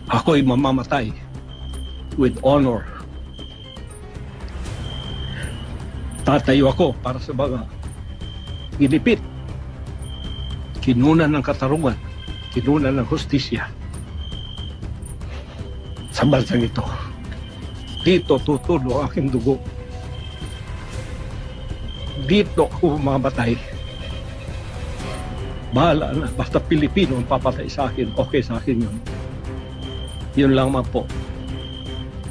Ako'y mamamatay with honor. Tatayo ako para sa mga ginipit, kinunan ng katarungan, kinunan ng hustisya sa bansang ito. Dito tutulo ang aking dugo. Dito ako mamamatay. Bahala na, basta Pilipino ang papatay sa akin, okay sa akin yun. Yun lang man po.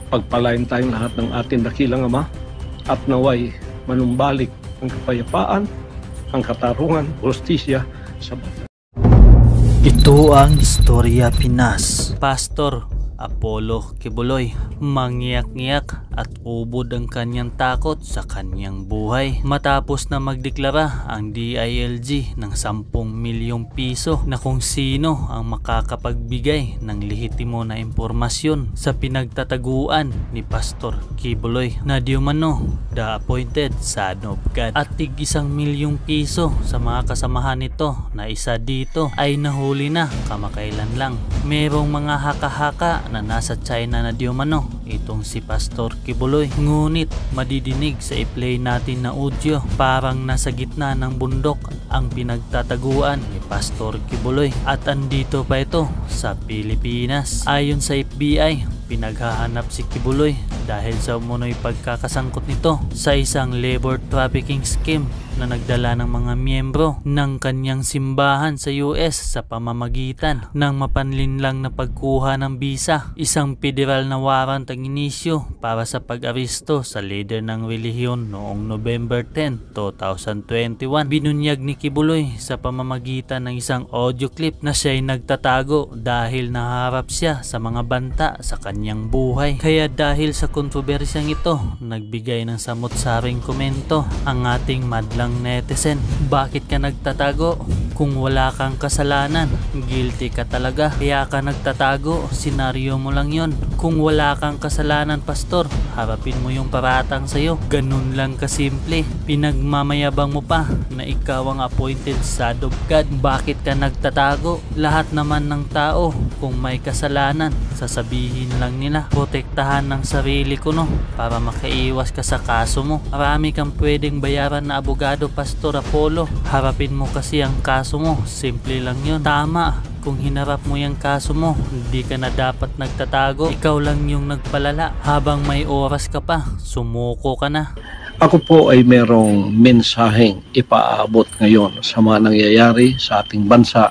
Pagpalain tayong lahat ng ating dakilang Ama at naway manumbalik ang kapayapaan, ang katarungan, hustisya sa bansa. Ito ang Istorya Pinas. Pastor Apollo Kibuloy, mangyak-ngyak at ubod ang kanyang takot sa kanyang buhay matapos na magdeklara ang DILG ng 10 milyong piso na kung sino ang makakapagbigay ng lehitimo na impormasyon sa pinagtataguan ni Pastor Kibuloy na di umano the appointed son of God, at tig 1 milyong piso sa mga kasamahan nito na isa dito ay nahuli na kamakailan lang. Merong mga haka-haka na nasa China na di umano itong si Pastor Kibuloy, ngunit madidinig sa i-play natin na audio parang nasa gitna ng bundok ang pinagtataguan ni Pastor Kibuloy at andito pa ito sa Pilipinas. Ayon sa FBI, pinaghahanap si Kibuloy dahil sa umunoy pagkakasangkot nito sa isang labor trafficking scheme na nagdala ng mga miyembro ng kanyang simbahan sa US sa pamamagitan ng mapanlinlang na pagkuha ng bisa, isang federal na warrant ang inisyo para sa pag-aristo sa leader ng relihiyon noong November 10, 2021. Binunyag ni Kibuloy sa pamamagitan ng isang audio clip na siya'y nagtatago dahil naharap siya sa mga banta sa kanyang buhay. Kaya dahil sa kontrobersyang ito, nagbigay ng samot-saring komento ang ating madlang netizen. Bakit ka nagtatago? Kung wala kang kasalanan, guilty ka talaga. Kaya ka nagtatago, senaryo mo lang yon. Kung wala kang kasalanan, pastor, harapin mo yung paratang sa'yo. Ganun lang kasimple. Pinagmamayabang mo pa na ikaw ang appointed son of God. Bakit ka nagtatago? Lahat naman ng tao, kung may kasalanan, sasabihin lang nila, protektahan ng sarili ko no, para makaiwas ka sa kaso mo. Marami kang pwedeng bayaran na abogado, Pastor Apollo. Harapin mo kasi ang kaso mo. Simple lang yun. Tama. Kung hinarap mo yung kaso mo, hindi ka na dapat nagtatago. Ikaw lang yung nagpalala. Habang may oras ka pa, sumuko ka na. Ako po ay merong mensaheng ipaabot ngayon sa mga nangyayari sa ating bansa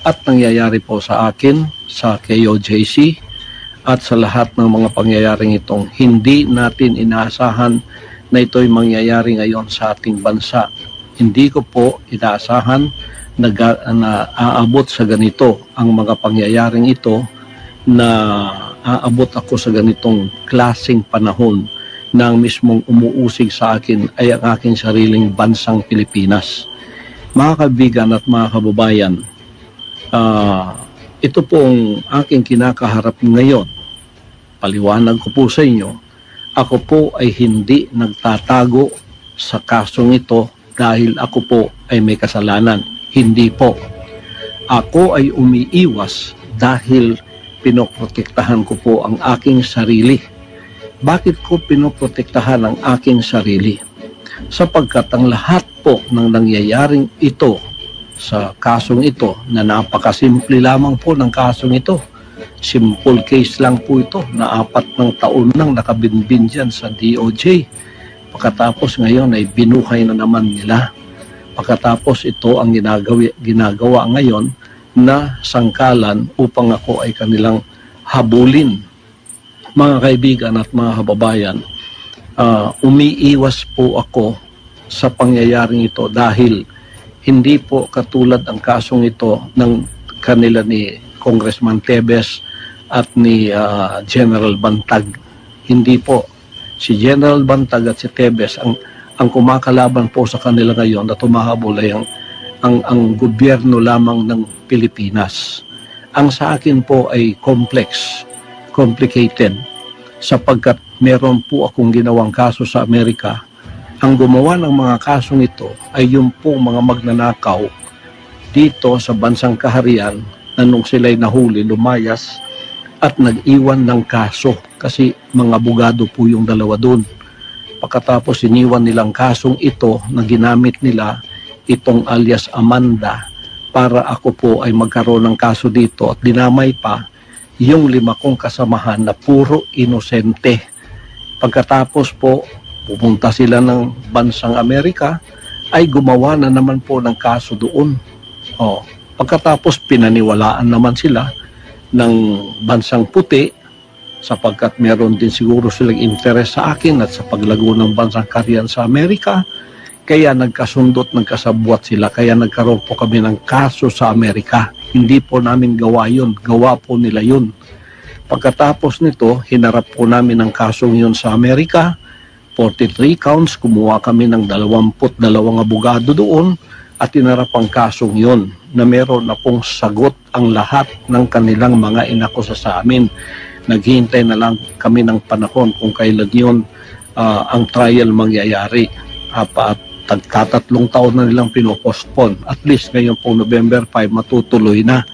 at nangyayari po sa akin, sa KOJC at sa lahat ng mga pangyayaring itong hindi natin inaasahan na ito'y mangyayari ngayon sa ating bansa. Hindi ko po inaasahan na aabot sa ganito ang mga pangyayaring ito, na aabot ako sa ganitong klaseng panahon na ang mismong umuusig sa akin ay ang aking sariling bansang Pilipinas. Mga kaibigan at mga kababayan, ito po ang aking kinakaharap ngayon. Paliwanag ko po sa inyo, ako po ay hindi nagtatago sa kasong ito dahil ako po ay may kasalanan. Hindi po. Ako ay umiiwas dahil pinoprotektahan ko po ang aking sarili. Bakit ko pinoprotektahan ang aking sarili? Sapagkat ang lahat po ng nangyayaring ito sa kasong ito, na napakasimple lamang po ng kasong ito. Simple case lang po ito na 4 taon nang nakabinbin dyan sa DOJ. Pagkatapos ngayon ay binuhay na naman nila. Pagkatapos ito ang ginagawa ngayon na sangkalan upang ako ay kanilang habulin. Mga kaibigan at mga kababayan, umiiwas po ako sa pangyayaring ito dahil hindi po katulad ang kasong ito ng kanila ni Congressman Tebes at ni General Bantag. Hindi po. Si General Bantag at si Tebes ang kumakalaban po sa kanila ngayon na tumahabol ay ang gobyerno lamang ng Pilipinas. Ang sa akin po ay complicated, sapagkat meron po akong ginawang kaso sa Amerika. Ang gumawa ng mga kasong ito ay yung pong mga magnanakaw dito sa bansang kaharian na nung sila'y nahuli, lumayas at nag-iwan ng kaso kasi mga abogado po yung dalawa doon. Pagkatapos iniwan nilang kasong ito na ginamit nila itong alias Amanda para ako po ay magkaroon ng kaso dito at dinamay pa yung 5 kong kasamahan na puro inosente. Pagkatapos po pupunta sila ng bansang Amerika ay gumawa na naman po ng kaso doon. Pagkatapos pinaniwalaan naman sila ng bansang puti sapagkat meron din siguro silang interest sa akin at sa paglago ng bansang Korean sa Amerika. Kaya nagkasundot, nagkasabwat sila. Kaya nagkaroon po kami ng kaso sa Amerika. Hindi po namin gawa yun. Gawa po nila yun. Pagkatapos nito, hinarap po namin ang kasong yun sa Amerika. 43 counts. Kumuha kami ng 22 abogado doon at hinarap ang kasong yun na meron na pong sagot ang lahat ng kanilang mga inakusa sa amin. Naghihintay na lang kami ng panahon kung kailan yun ang trial mangyayari. At tagtatatlong taon na nilang pinopostpone. At least ngayon po November 5 matutuloy na.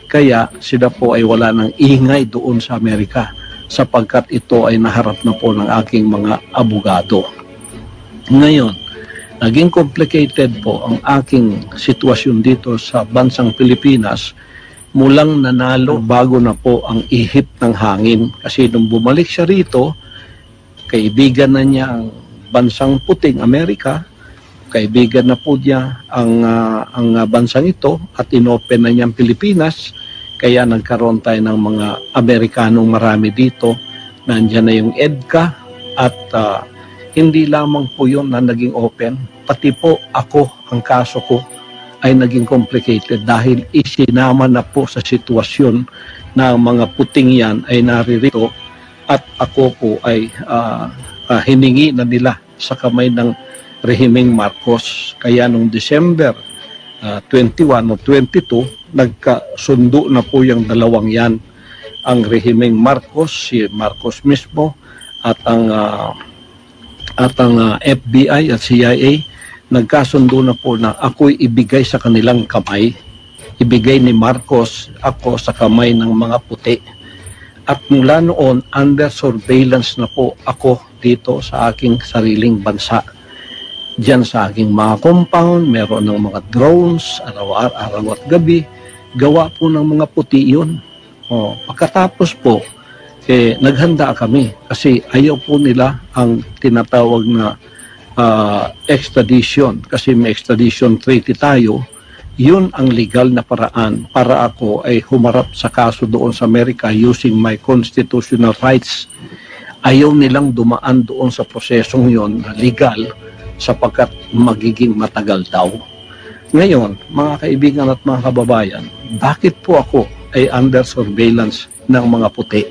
Kaya sila po ay wala ng ingay doon sa Amerika sapagkat ito ay naharap na po ng aking mga abogado. Ngayon, naging complicated po ang aking sitwasyon dito sa bansang Pilipinas. Mulang nanalo bago na po ang ihip ng hangin. Kasi nung bumalik siya rito, kaibigan na niya ang bansang puting Amerika, kaibigan na po niya ang bansang ito at inopen na niya ang Pilipinas. Kaya nagkaroon tayo ng mga Amerikanong marami dito. Nandiyan na yung EDCA at hindi lamang po yun na naging open. Pati po ako, ang kaso ko, ay naging complicated dahil isinama na po sa sitwasyon na ang mga puting yan ay naririto at ako po ay hiningi na nila sa kamay ng rehimeng Marcos. Kaya noong December 21 o 22, nagkasundo na po yung dalawang yan. Ang rehimeng Marcos, si Marcos mismo at ang FBI at CIA, nagkasundo na po na ako'y ibigay sa kanilang kamay. Ibigay ni Marcos ako sa kamay ng mga puti. At mula noon, under surveillance na po ako dito sa aking sariling bansa. Diyan sa aking mga compound, meron ng mga drones, araw at gabi. Gawa po ng mga puti yun. Pagkatapos po, naghanda kami kasi ayaw po nila ang tinatawag na extradition kasi may extradition treaty tayo. Yun ang legal na paraan para ako ay humarap sa kaso doon sa Amerika using my constitutional rights. Ayaw nilang dumaan doon sa prosesong yon na legal sapagkat magiging matagal daw. Ngayon, mga kaibigan at mga kababayan, bakit po ako ay under surveillance ng mga puti?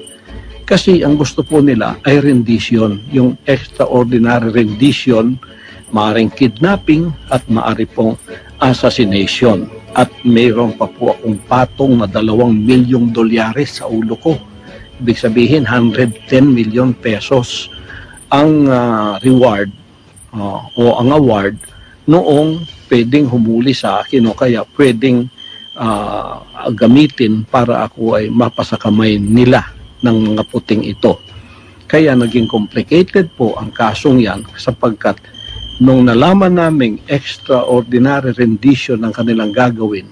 Kasi ang gusto po nila ay rendition, yung extraordinary rendition, maaring kidnapping at maaari pong assassination. At mayroon pa po akong patong na $2 milyong sa ulo ko. Ibig sabihin, 110 million pesos ang reward o ang award noong pwedeng humuli sa akin o kaya pwedeng gamitin para ako ay mapasakamay nila ng mga puting ito. Kaya naging complicated po ang kasong yan sapagkat nung nalaman naming extraordinary rendition ng kanilang gagawin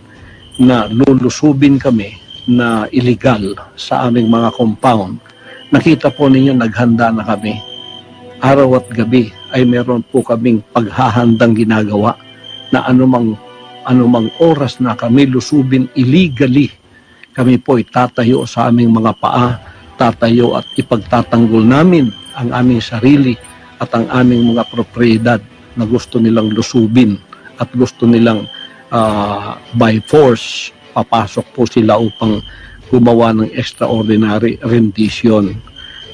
na lulusubin kami na illegal sa aming mga compound, nakita po ninyo naghanda na kami. Araw at gabi ay meron po kaming paghahandang ginagawa na anumang oras na kami lusubin illegally, kami po itatayo sa aming mga paa, tatayo at ipagtatanggol namin ang aming sarili at ang aming mga propriedad na gusto nilang lusubin at gusto nilang by force papasok po sila upang gumawa ng extraordinary rendition.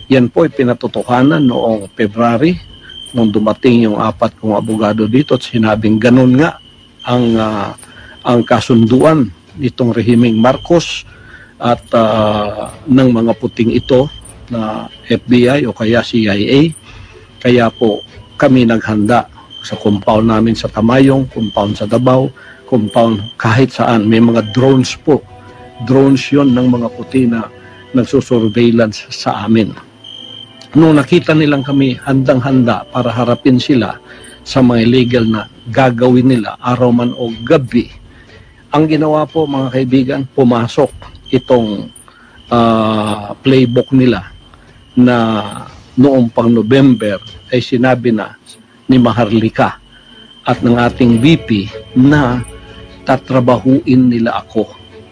Yan po ay pinatotohanan noong February nung dumating yung 4 kong abogado dito at sinabing ganun nga ang kasunduan nitong rehimeng Marcos at ng mga puting ito na FBI o kaya CIA. Kaya po kami naghanda sa compound namin sa Tamayong, compound sa Davao, compound kahit saan. May mga drones po. Drones yon ng mga puti na nagsusurveillance sa amin. Nung nakita nilang kami handang-handa para harapin sila sa mga illegal na gagawin nila araw man o gabi, ang ginawa po mga kaibigan, pumasok itong playbook nila na noong pang November ay sinabi na ni Maharlika at ng ating VP na tatrabahuin nila ako.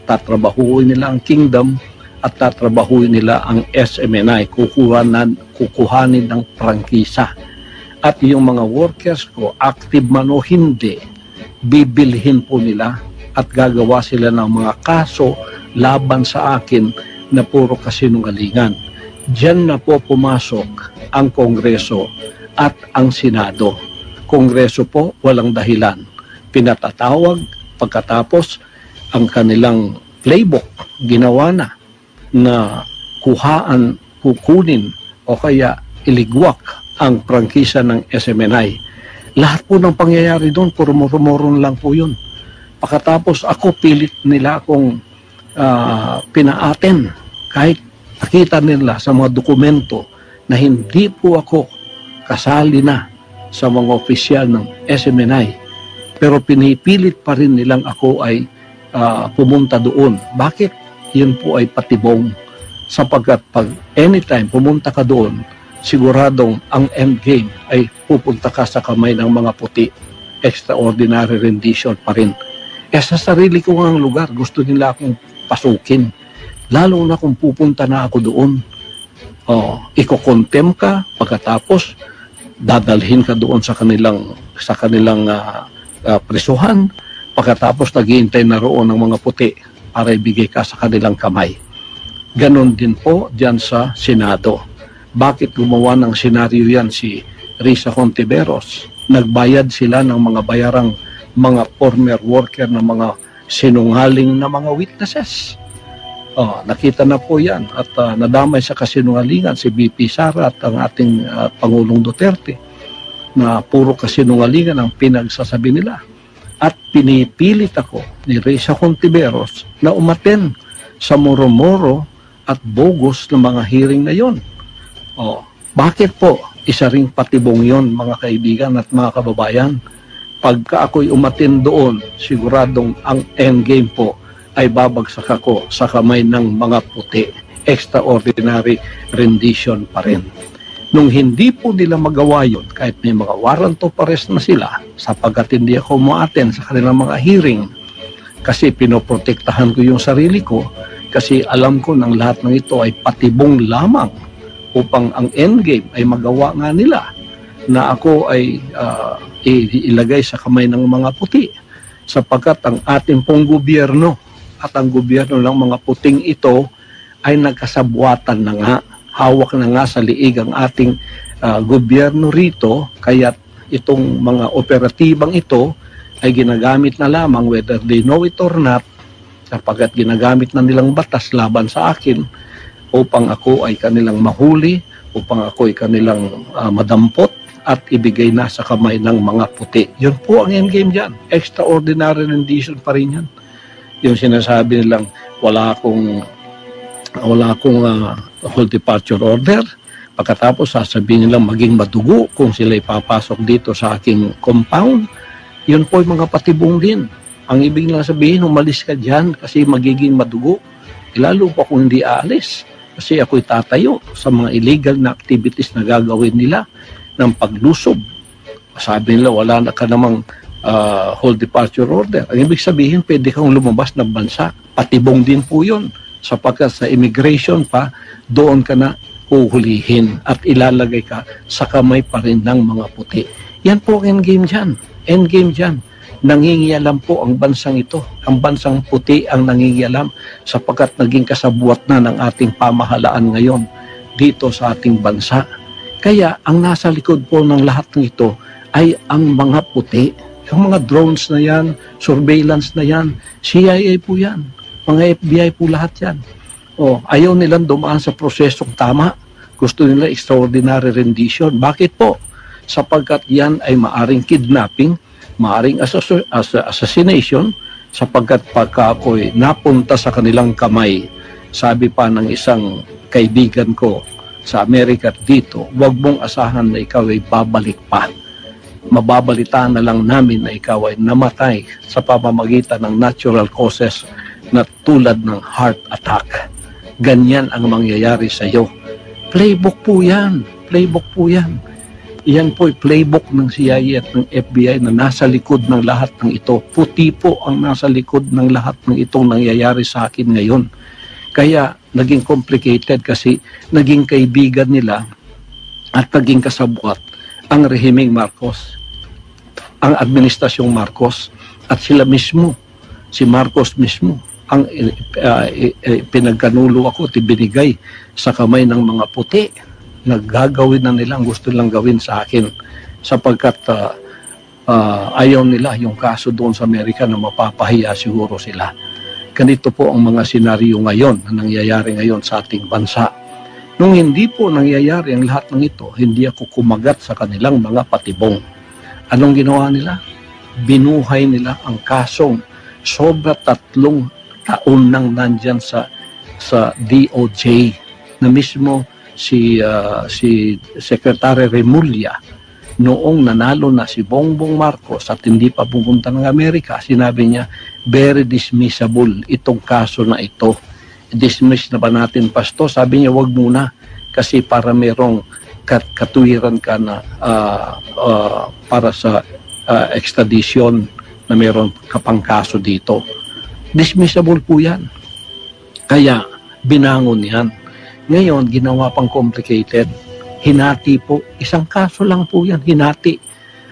Tatrabahuin nila ang kingdom at tatrabahuin nila ang SMNI. Kukuhanin ng prangkisa. At yung mga workers ko, active man o hindi, bibilhin po nila at gagawa sila ng mga kaso laban sa akin na puro kasinungalingan. Diyan na po pumasok ang Kongreso at ang Senado. Kongreso po, walang dahilan. Pinatatawag, pagkatapos ang kanilang playbook, ginawa na kukunin o kaya iligwak ang prangkisa ng SMNI. Lahat po ng pangyayari doon, puro murmuron lang po yun. Pagkatapos ako, pilit nila akong pinaaten. Kahit nakita nila sa mga dokumento na hindi po ako kasali na sa mga opisyal ng SMNI. Pero pinipilit pa rin nilang ako ay pumunta doon. Bakit? Yun po ay patibong. Sapagkat pag anytime pumunta ka doon, siguradong ang endgame ay pupunta ka sa kamay ng mga puti. Extraordinary rendition pa rin. Sa sarili ko ang lugar, gusto nila akong pasukin. Lalo na kung pupunta na ako doon. Iko-contem ka, pagkatapos dadalhin ka doon sa kanilang prisuhan, pagkatapos naghihintay na roon ng mga puti para ibigay ka sa kanilang kamay. Ganon din po diyan sa Senado. Bakit gumawa ng senaryo yan si Risa Hontiveros? Nagbayad sila ng mga bayarang mga former worker na mga sinungaling na mga witnesses. Nakita na po yan at nadamay sa kasinungalingan si BP Sara at ang ating Pangulong Duterte na puro kasinungalingan ang pinagsasabi nila. At pinipilit ako ni Risa Hontiveros na umaten sa moro-moro at bogus ng mga hearing na yon. Bakit po? Isa ring patibong yon mga kaibigan at mga kababayan. Pagka ako'y umaten doon, siguradong ang endgame po ay babagsak ako sa kamay ng mga puti. Extraordinary rendition pa rin. Nung hindi po nila magawa yun, kahit may mga warrant of arrest na sila, sapagkat hindi ako ma-attend sa kanilang mga hearing, kasi pinoprotektahan ko yung sarili ko, kasi alam ko ng lahat ng ito ay patibong lamang upang ang endgame ay magawa nga nila na ako ay ilagay sa kamay ng mga puti, sapagkat ang ating pong gobyerno at ang gobyerno ng mga puting ito ay nagkasabwatan na nga, hawak na nga sa liig ang ating gobyerno rito, kaya itong mga operatibang ito ay ginagamit na lamang whether they know it or not, sapagkat ginagamit na nilang batas laban sa akin upang ako ay kanilang mahuli, upang ako ay kanilang madampot at ibigay na sa kamay ng mga puti. Yun po ang endgame dyan. Extraordinary rendition pa rin yan. Yung sinasabi nilang wala akong whole departure order, pagkatapos sasabihin nilang maging madugo kung sila ipapasok dito sa aking compound. Yun po yung mga patibong din. Ang ibig lang sabihin, umalis ka dyan kasi magiging madugo. Lalo pa kung hindi aalis. Kasi ako'y tatayo sa mga illegal na activities na gagawin nila ng paglusob. Sabi nila, wala na ka namang whole departure order. Ang ibig sabihin, pwede kang lumabas ng bansa. Patibong din po yun. Sapagkat sa immigration pa, doon ka na uhulihin at ilalagay ka sa kamay pa rin ng mga puti. Yan po ang endgame dyan. Endgame dyan. Nangingialam po ang bansang ito. Ang bansang puti ang nangingialam sapagkat naging kasabwat na ng ating pamahalaan ngayon dito sa ating bansa. Kaya ang nasa likod po ng lahat ng ito ay ang mga puti. Yung mga drones na yan, surveillance na yan, CIA po yan, mga FBI po lahat yan. Ayaw nilang dumaan sa prosesong tama. Gusto nila extraordinary rendition. Bakit po? Sapagkat yan ay maaring kidnapping, maaring assassination, sapagkat pagka ako'y napunta sa kanilang kamay, Sabi pa ng isang kaibigan ko sa Amerika dito, huwag mong asahan na ikaw ay babalik pa. Mababalitaan na lang namin na ikaw ay namatay sa pamamagitan ng natural causes na tulad ng heart attack. Ganyan ang mangyayari sa iyo. Playbook po yan. Playbook po yan. Yan po ay playbook ng CIA at ng FBI na nasa likod ng lahat ng ito. Puti po ang nasa likod ng lahat ng itong nangyayari sa akin ngayon. Kaya naging complicated kasi naging kaibigan nila at naging kasabwat ang rehimeng Marcos, ang administrasyong Marcos, at sila mismo, si Marcos mismo, ang pinagkanulo ako at ibinigay sa kamay ng mga puti. Naggagawin na nila ang gusto nilang gawin sa akin sapagkat ayaw nila yung kaso doon sa Amerika na mapapahiya siguro sila. Ganito po ang mga senaryo ngayon na nangyayari ngayon sa ating bansa. Nung hindi po nangyayari ang lahat ng ito, hindi ako kumagat sa kanilang mga patibong. Anong ginawa nila? Binuhay nila ang kasong sobra 3 taon nang nandyan sa DOJ na mismo si Secretary Remulla noong nanalo na si Bongbong Marcos at hindi pa pupunta ng Amerika. Sinabi niya, very dismissible itong kaso na ito. Dismiss na ba natin, Pasto? Sabi niya, wag muna kasi para merong katuwiran ka na para sa extradition na meron kapang kaso dito. Dismissible po yan. Kaya binangon yan. Ngayon, ginawa pang complicated. Hinati po. Isang kaso lang po yan. Hinati.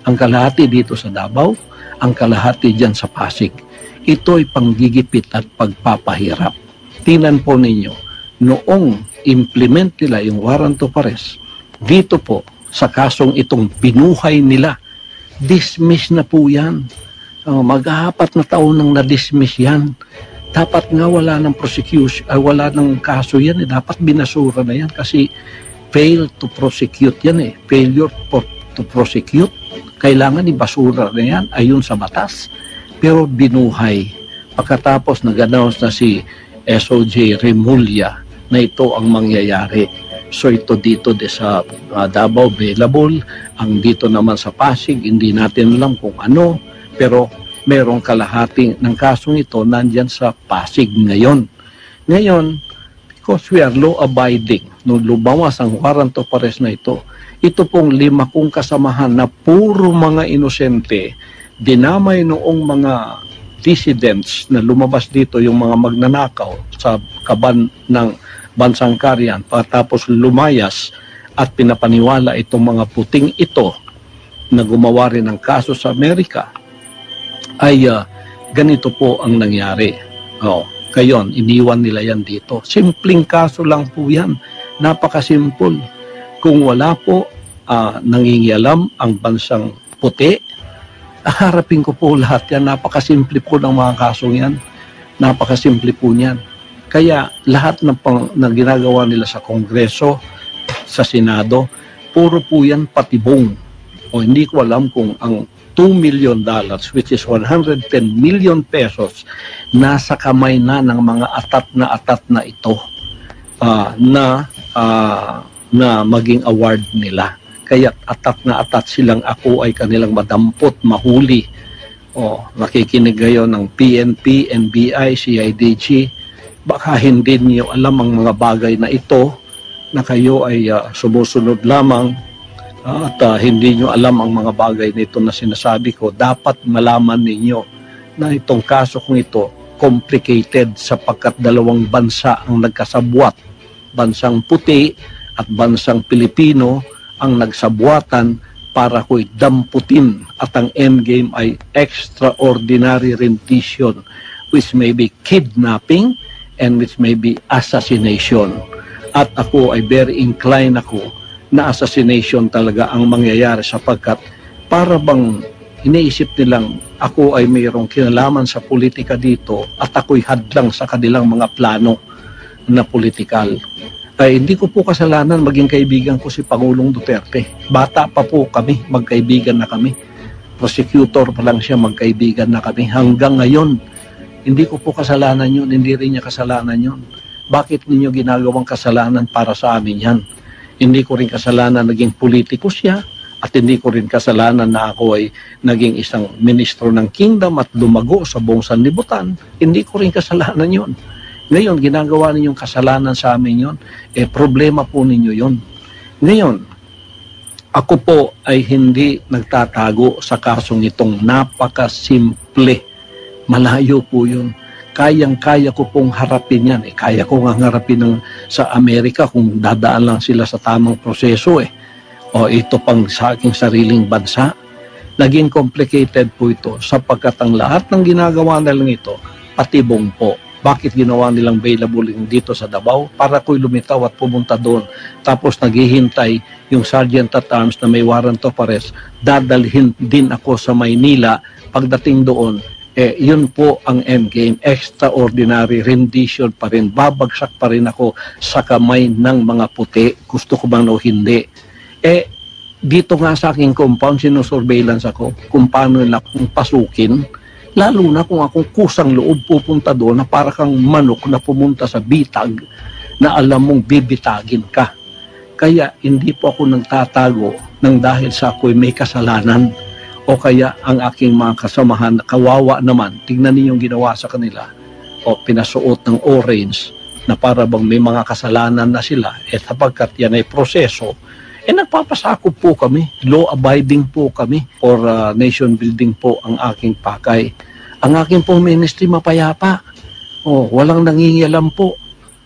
Ang kalahati dito sa Davao, ang kalahati dyan sa Pasig. Ito ay panggigipit at pagpapahirap. Tingnan po ninyo, noong implement nila yung warrant of arrest, dito po, sa kasong itong binuhay nila, dismiss na po yan. Mag-4 na taon nang na-dismiss yan. Dapat nga wala ng prosecution, wala ng kaso yan. Dapat binasura na yan kasi fail to prosecute yan eh. Failure to prosecute. Kailangan ibasura na yan ayon sa batas. Pero binuhay. Pagkatapos nag-announce na si SOJ Remulla na ito ang mangyayari. So ito dito sa Davao available, ang dito naman sa Pasig, hindi natin alam kung ano, pero merong kalahati ng kasong ito nandyan sa Pasig ngayon. Ngayon, because we are law-abiding, nung lumawas ang warrant of arrest na ito pong 5 kong kasamahan na puro mga inosente, dinamay noong mga dissidents na lumabas dito, yung mga magnanakaw sa kaban ng Bansang Karian, pagkatapos lumayas at pinapaniwala itong mga puting ito na gumawa rin ng kaso sa Amerika, ay ganito po ang nangyari. Kayon, iniwan nila yan dito. Simpleng kaso lang po yan. Napakasimple. Kung wala po nangingialam ang bansang puti, harapin ko po lahat yan. Napakasimple po ng mga kasong yan. Napakasimple po niyan. Kaya lahat ng ginagawa nila sa Kongreso, sa Senado, puro po yan patibong. O hindi ko alam kung ang $2 million, which is 110 million pesos, nasa kamay na ng mga atat na ito na maging award nila. Kaya atat silang ako ay kanilang madampot, mahuli. Nakikinig ngayon ng PNP, NBI, CIDG. Baka hindi niyo alam ang mga bagay na ito na kayo ay sumusunod lamang at hindi nyo alam ang mga bagay nito na sinasabi ko. Dapat malaman ninyo na itong kaso kong ito complicated sapagkat 2 bansa ang nagkasabwat. Bansang puti at bansang Pilipino ang nagsabuatan para ko'y damputin at ang endgame ay extraordinary rendition, which may be kidnapping and which may be assassination. At ako ay very inclined na assassination talaga ang mangyayari sapagkat para bang iniisip nilang ako ay mayroong kinalaman sa politika dito at ako'y hadlang sa kanilang mga plano na politikal. Ay hindi ko po kasalanan maging kaibigan ko si Pangulong Duterte. Bata pa po kami, magkaibigan na kami. Prosecutor pa lang siya, magkaibigan na kami. Hanggang ngayon, hindi ko po kasalanan yun, hindi rin niya kasalanan yun. Bakit ninyo ginagawang kasalanan para sa amin yan? Hindi ko rin kasalanan naging politiko siya, at hindi ko rin kasalanan na ako ay naging isang ministro ng kingdom at lumago sa buong sanlibutan. Hindi ko rin kasalanan yon. Ngayon, ginagawa ninyong kasalanan sa amin yon, problema po ninyo yon. Ngayon, ako po ay hindi nagtatago sa kasong itong napakasimple. Malayo po yun. Kayang-kaya ko pong harapin yan. Kaya ko nga harapin sa Amerika kung dadaan lang sila sa tamang proseso O ito pang sa aking sariling bansa. Naging complicated po ito sapagkat ang lahat ng ginagawa nilang ito, patibong po. Bakit ginawa nilang available dito sa Davao? Para ko'y lumitaw at pumunta doon. Tapos naghihintay yung Sergeant at Arms na may warrant of arrest. Dadalhin din ako sa Maynila. Pagdating doon, yun po ang endgame. Extraordinary rendition pa rin. Babagsak pa rin ako sa kamay ng mga puti. Gusto ko bang o hindi? Dito nga sa aking compound, sinusurveillance ako kung paano nila kung pasukin. Lalo na kung akong kusang loob pupunta doon na para kang manok na pumunta sa bitag na alam mong bibitagin ka. Kaya hindi po ako nagtatago ng dahil sa ako'y may kasalanan o kaya ang aking mga kasamahan kawawa naman. Tingnan niyo yung ginawa sa kanila o pinasuot ng orange na para bang may mga kasalanan na sila. Sapagkat yan ay proseso, nagpapasakop po kami, law-abiding po kami, for nation building po ang aking pakay. Ang aking pong ministry mapayapa. Walang nangingialam po.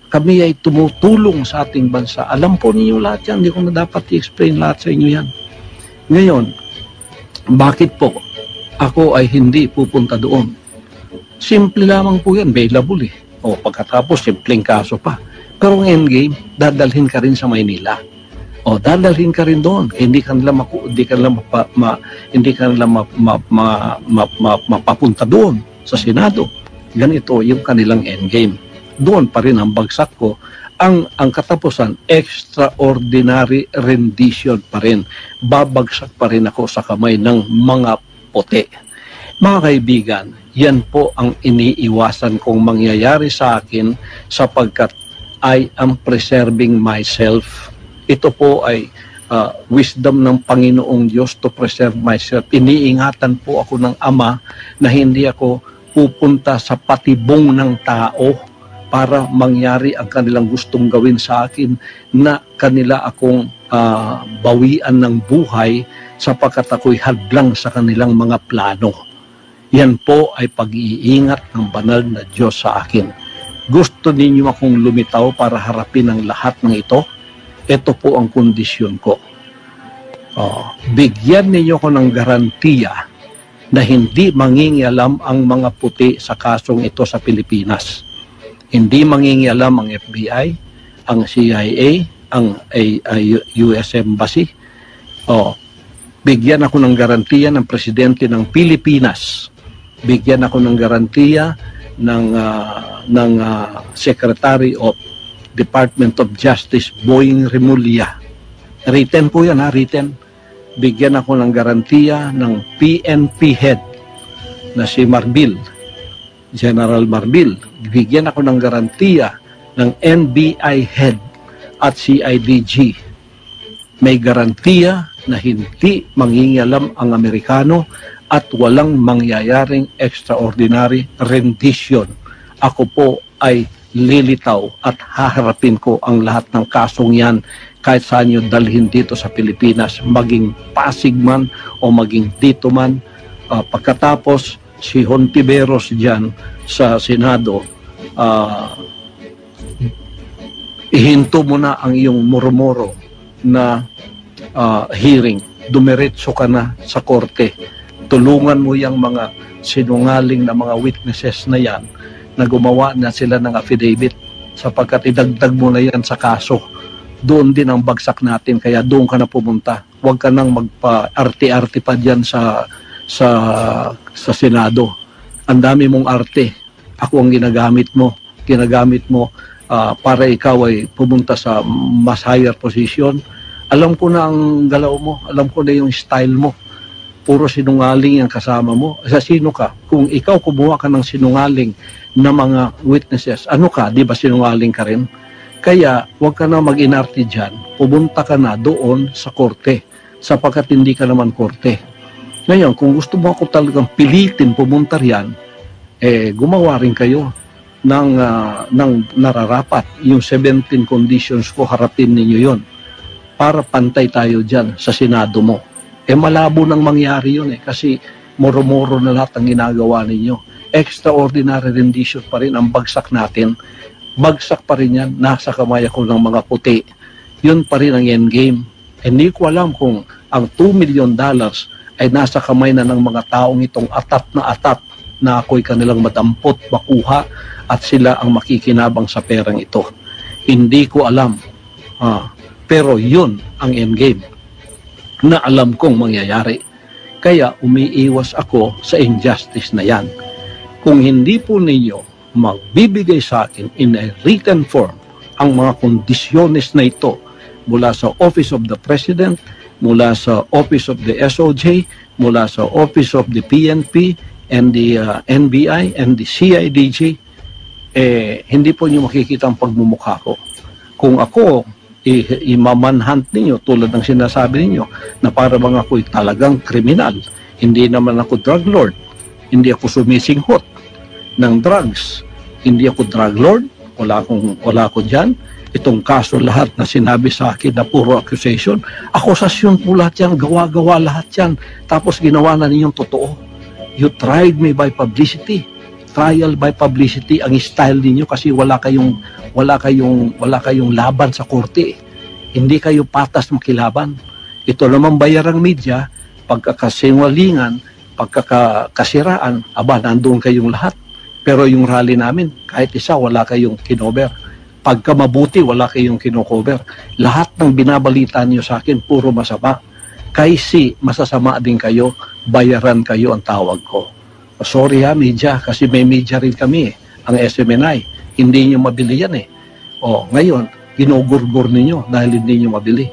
Kami ay tumutulong sa ating bansa. Alam po ninyo lahat yan. Hindi ko na dapat i-explain lahat sa inyo yan. Ngayon, bakit po ako ay hindi pupunta doon? Simple lamang po yan. Available pagkatapos, simpleng kaso pa. Pero ang endgame, dadalhin ka rin sa Maynila. Dadalhin ka rin doon. Hindi ka nila mapapunta doon sa Senado. Ganito yung kanilang endgame. Doon pa rin ang bagsak ko. Ang katapusan, extraordinary rendition pa rin. Babagsak pa rin ako sa kamay ng mga puti. Mga kaibigan, yan po ang iniiwasan kong mangyayari sa akin sapagkat I am preserving myself. Ito po ay wisdom ng Panginoong Diyos to preserve myself. Iniingatan po ako ng Ama na hindi ako pupunta sa patibong ng tao para mangyari ang kanilang gustong gawin sa akin na kanila akong bawian ng buhay sapagkat ako'y hadlang sa kanilang mga plano. Yan po ay pag-iingat ng banal na Diyos sa akin. Gusto ninyo akong lumitaw para harapin ang lahat ng ito? Ito po ang kondisyon ko. Bigyan ninyo ko ng garantiya na hindi mangingialam ang mga puti sa kasong ito sa Pilipinas. Hindi mangingialam ang FBI, ang CIA, ang US Embassy. Bigyan ako ng garantiya ng Presidente ng Pilipinas. Bigyan ako ng garantiya ng Secretary of Department of Justice, Boying Remulla. Written po yan, written. Bigyan ako ng garantiya ng PNP head na si Marbil, General Marbil. Bigyan ako ng garantiya ng NBI head at CIDG. May garantiya na hindi mangingialam ang Amerikano at walang mangyayaring extraordinary rendition. Ako po ay lilitaw at haharapin ko ang lahat ng kasong yan kahit saan nyo dalhin dito sa Pilipinas, maging Pasig man o maging dito man. Pagkatapos si Hontiveros dyan sa Senado, ihinto mo na ang iyong murmuro na hearing, dumiretso ka na sa korte, tulungan mo yung mga sinungaling na mga witnesses na yan na gumawa na sila ng affidavit sapagkat idagdag mo na yan sa kaso. Doon din ang bagsak natin, kaya doon ka na pumunta. Huwag ka nang magpa-arte-arte pa dyan sa Senado. Ang dami mong arte. Ako ang ginagamit mo. Para ikaw ay pumunta sa mas higher position. Alam ko na ang galaw mo. Alam ko na yung style mo. puro sinungaling ang kasama mo. Sa sino ka? Kung ikaw kumuha ka ng sinungaling na mga witnesses, ano ka? Di ba sinungaling ka rin? Kaya huwag ka na mag-inarte dyan. Pumunta ka na doon sa korte sapagkat hindi ka naman korte. Ngayon, kung gusto mo ako talagang pilitin pumunta riyan, gumawa rin kayo ng nararapat. Yung 17 conditions ko, harapin ninyo yon para pantay tayo dyan sa Senado mo. Malabo nang mangyari yun kasi moro-moro na lahat ang ginagawa ninyo. Extraordinary rendition pa rin ang bagsak natin. Bagsak pa rin yan, nasa kamay ako ng mga puti. Yun pa rin ang endgame. Hindi ko alam kung ang $2 million ay nasa kamay na ng mga taong itong atat na ako'y kanilang madampot, makuha at sila ang makikinabang sa perang ito. Hindi ko alam. Pero yun ang endgame na alam kong mangyayari. Kaya umiiwas ako sa injustice na yan. Kung hindi po ninyo magbibigay sa akin in a written form ang mga kondisyones na ito mula sa Office of the President, mula sa Office of the SOJ, mula sa Office of the PNP and the NBI and the CIDG, hindi po nyo makikita ang pagmumukha ko. Kung ako imamanhunt ninyo tulad ng sinasabi ninyo na para bang ako'y talagang kriminal. Hindi naman ako drug lord. Hindi ako sumisinghot ng drugs. Hindi ako drug lord. Wala ako dyan. Itong kaso lahat na sinabi sa akin na puro accusation, akusasyon po lahat yan, gawa-gawa lahat yan. Tapos ginawa na ninyong totoo. You tried me by publicity. Trial by publicity ang style niyo kasi wala kayong laban sa korte. Hindi kayo patas makilaban. Ito naman bayarang media, pagkakasinwalingan, pagkakasiraan, nandoon kayong lahat. Pero yung rally namin, kahit isa, wala kayong kinover. Pagka mabuti, wala kayong kinocover. Lahat ng binabalita niyo sa akin, puro masama. Kasi masasama din kayo, bayaran kayo ang tawag ko. Sorry media, kasi may media rin kami ang SMNI. Hindi nyo mabili yan ngayon, ginugurgur ninyo dahil hindi nyo mabili.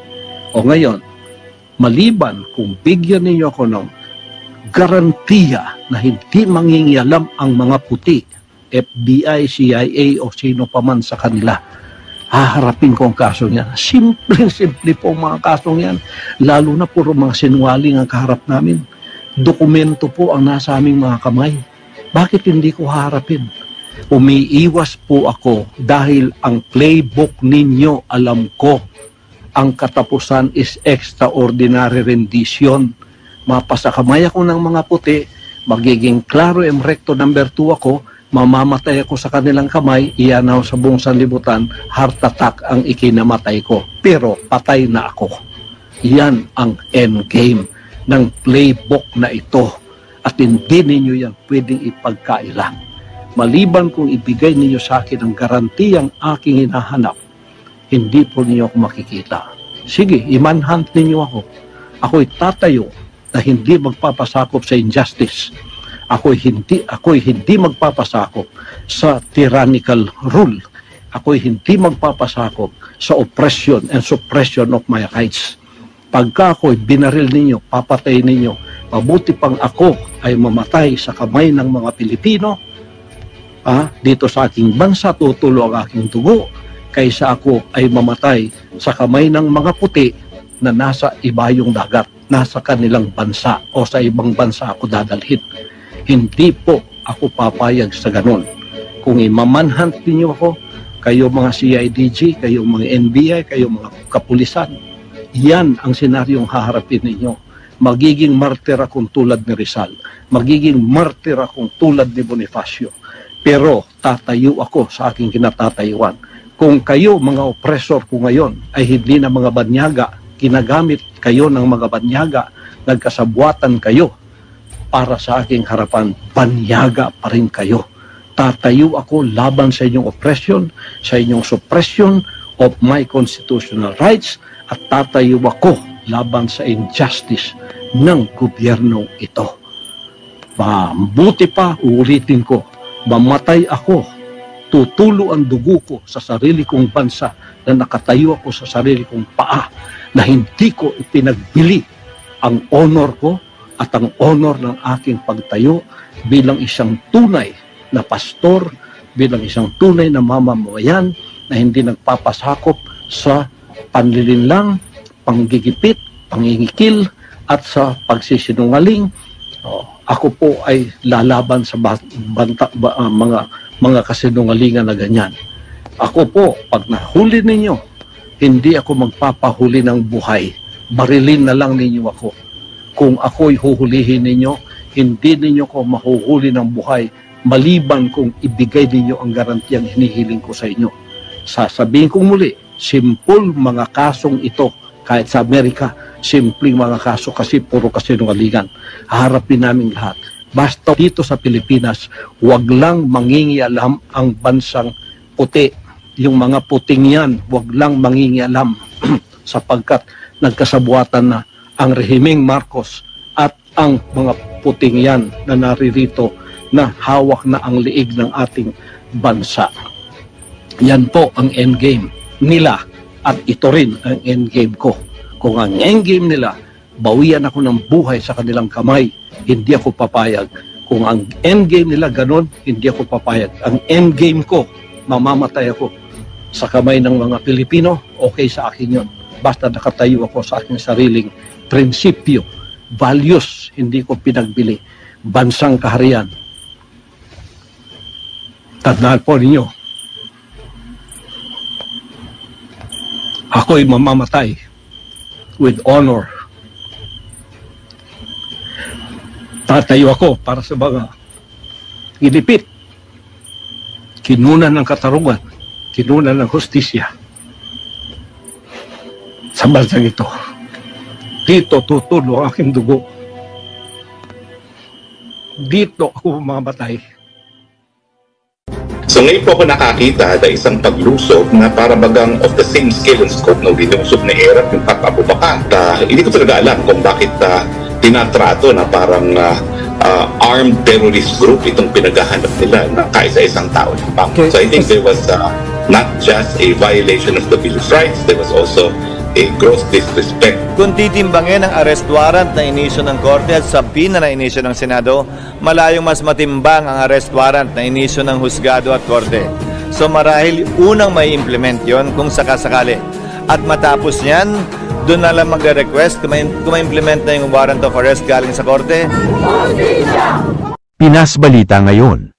Ngayon, maliban kung bigyan ninyo ako ng garantiya na hindi mangingialam ang mga puti, FBI, CIA o sino pa man sa kanila, haharapin ko ang kaso niyan. Simple po ang mga kasong yan. Lalo na puro mga sinungaling ang kaharap namin. Dokumento po ang nasa aming mga kamay. Bakit hindi ko harapin? Umiiwas po ako dahil ang playbook ninyo, alam ko, ang katapusan is extraordinary rendition. Mapasakamay ako ng mga puti, magiging klaro recto number 2 ako, mamamatay ako sa kanilang kamay, iyanaw sa buong sanlibutan, heart attack ang ikinamatay ko. Pero patay na ako. Yan ang endgame ng playbook na ito at hindi ninyo yan pwedeng ipagkaila. Maliban kung ibigay ninyo sa akin ang garantiyang aking hinahanap, hindi po ninyo ako makikita. Sige, imanhunt ninyo ako. Ako'y tatayo na hindi magpapasakop sa injustice. Ako'y hindi magpapasakop sa tyrannical rule. Ako'y hindi magpapasakop sa oppression and suppression of my rights. Pagka ako'y binaril ninyo, papatay ninyo, mabuti pang ako ay mamatay sa kamay ng mga Pilipino, dito sa aking bansa, tutulo ang aking dugo, kaysa ako ay mamatay sa kamay ng mga puti na nasa ibayong dagat, nasa kanilang bansa o sa ibang bansa ako dadalhin. Hindi po ako papayag sa ganun. Kung imamanhunt ninyo ako, kayo mga CIDG, kayo mga NBI, kayo mga kapulisan, yan ang senaryong haharapin ninyo. Magiging martir akong tulad ni Rizal. Magiging martir akong tulad ni Bonifacio. Pero tatayo ako sa aking kinatatayuan. Kung kayo, mga oppressor ko ngayon, ay hindi na mga banyaga, ginagamit kayo ng mga banyaga, nagkasabwatan kayo para sa aking harapan, banyaga pa rin kayo. Tatayo ako laban sa inyong oppression, sa inyong suppression of my constitutional rights, at tatayo ako laban sa injustice ng gobyernong ito. Mabuti pa, uulitin ko, mamatay ako, tutulo ang dugo ko sa sarili kong bansa na nakatayo ako sa sarili kong paa, na hindi ko ipinagbili ang honor ko, at ang honor ng aking pagtayo bilang isang tunay na pastor, bilang isang tunay na mamamayan na hindi nagpapasakop sa panlilinlang, panggigipit, pangingikil, at sa pagsisinungaling. Ako po ay lalaban sa mga kasinungalingan na ganyan. Ako po, pag nahuli ninyo, hindi ako magpapahuli ng buhay. Barilin na lang ninyo ako. Kung ako'y huhulihin ninyo, hindi ninyo ko mahuhuli ng buhay maliban kung ibigay ninyo ang garantiyang hinihiling ko sa inyo. Sasabihin kong muli, simple mga kasong ito, kahit sa Amerika, simpleng mga kaso kasi puro kasinungalingan. Haharapin namin lahat. Basta dito sa Pilipinas, wag lang mangingialam ang bansang puti. Yung mga puting yan, wag lang mangingialam sapagkat nagkasabuatan na ang rehimeng Marcos at ang mga puting yan na naririto na hawak na ang liig ng ating bansa. Yan po ang endgame nila at ito rin ang endgame ko. Kung ang endgame nila, bawian ako ng buhay sa kanilang kamay, hindi ako papayag. Kung ang endgame nila ganon, hindi ako papayag. Ang endgame ko, mamamatay ako sa kamay ng mga Pilipino, okay sa akin yun. Basta nakatayo ako sa aking sariling prinsipyo, values, hindi ko pinagbili. Bansang kaharian. Tandaan po ninyo, ako'y mamamatay with honor. Tatayo ako para sa mga inipit, kinunan ng katarungan, kinunan ng hustisya sa bansang ito. Dito tutulo ang aking dugo. Dito ako mamamatay. So ngayon po ako nakakita na isang paglusob na para bagang of the same scale and scope na linusob ni Erap yung Papa Bubakan. Hindi ko talaga alam kung bakit tinatrato na parang armed terrorist group itong pinaghahanap nila na kaisa-isang tao. Okay. So I think there was not just a violation of the Bill of Rights, there was also a gross disrespect. Kung titimbangin ang arrest warrant na inisyo ng Korte at sabina na inisyo ng Senado, malayong mas matimbang ang arrest warrant na inisyo ng Husgado at Korte. So marahil unang may implement yon kung sakasakali. At matapos yan, doon na lang magre-request kung ma-implement na yung warrant of arrest galing sa Korte. Pinas Balita Ngayon.